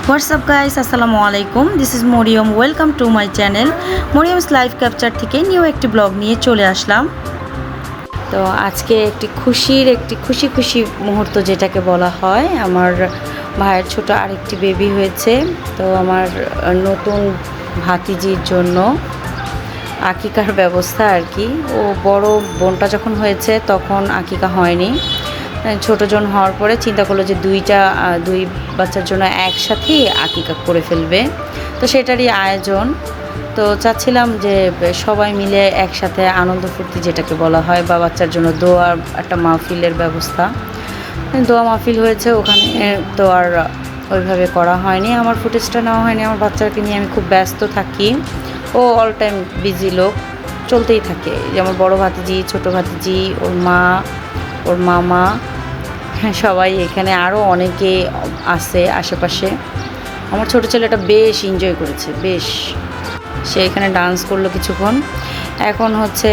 What's up guys, আসসালামু আলাইকুম। This is Maryam. Welcome to my channel Maryam's live capture থেকে new একটি ব্লগ নিয়ে চলে আসলাম। তো আজকে একটি খুশি খুশি মুহূর্ত যেটাকে বলা হয়, আমার ভাইয়ের ছোট আরেকটি বেবি হয়েছে। তো আমার নতুন ভাতিজির জন্য আকিকার ব্যবস্থা আর কি। ও বড় বোনটা যখন হয়েছে তখন আকিকা হয়নি। ছোটো জন হওয়ার পরে চিন্তা করলো যে দুই বাচ্চার জন্য একসাথেই আকিকা করে ফেলবে। তো সেটারই আয়োজন। তো চাচ্ছিলাম যে সবাই মিলে একসাথে আনন্দ ফুর্তি যেটাকে বলা হয়, বা বাচ্চার জন্য দোয়ার একটা মাহফিলের ব্যবস্থা। দোয়া মাহফিল হয়েছে ওখানে, তো আর ওইভাবে করা হয়নি। আমার ফুটেজটা নেওয়া হয়নি। আমার বাচ্চাকে নিয়ে আমি খুব ব্যস্ত থাকি। ও অল টাইম বিজি লোক, চলতেই থাকে। যেমন বড় ভাতিজি, ছোটো ভাতিজি, ওর মা, ওর মামা, সবাই এখানে, আরও অনেকে আছে আশেপাশে। আমার ছোটো ছেলেটা বেশ এনজয় করেছে, বেশ। সে এখানে ডান্স করলো কিছুক্ষণ। এখন হচ্ছে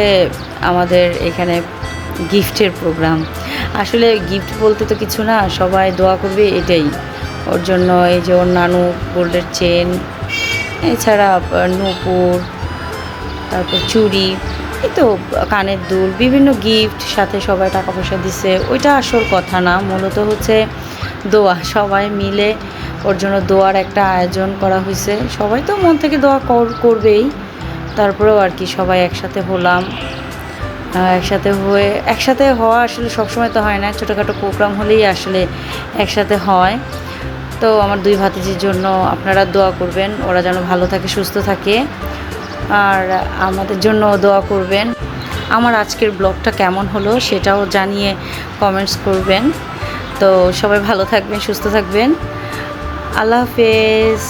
আমাদের এখানে গিফটের প্রোগ্রাম। আসলে গিফট বলতে তো কিছু না, সবাই দোয়া করবে এটাই ওর জন্য। এই যে ওর নানু গোল্ডের চেন, এছাড়া নূপুর, তারপর চুড়ি, এই তো কানের দুল, বিভিন্ন গিফট, সাথে সবাই টাকা পয়সা দিছে। ওইটা আসল কথা না, মূলত হচ্ছে দোয়া। সবাই মিলে ওর জন্য দোয়ার একটা আয়োজন করা হয়েছে। সবাই তো মন থেকে দোয়া করবেই, তারপরেও আর কি সবাই একসাথে হলাম। একসাথে হওয়া আসলে সবসময় তো হয় না, ছোটোখাটো প্রোগ্রাম হলেই আসলে একসাথে হয়। তো আমার দুই ভাতিজির জন্য আপনারা দোয়া করবেন, ওরা যেন ভালো থাকে, সুস্থ থাকে, আর আমাদের জন্য দোয়া করবেন। আমার আজকের ব্লগটা কেমন হলো সেটাও জানিয়ে কমেন্টস করবেন। তো সবাই ভালো থাকবেন, সুস্থ থাকবেন। আল্লাহ হাফেজ।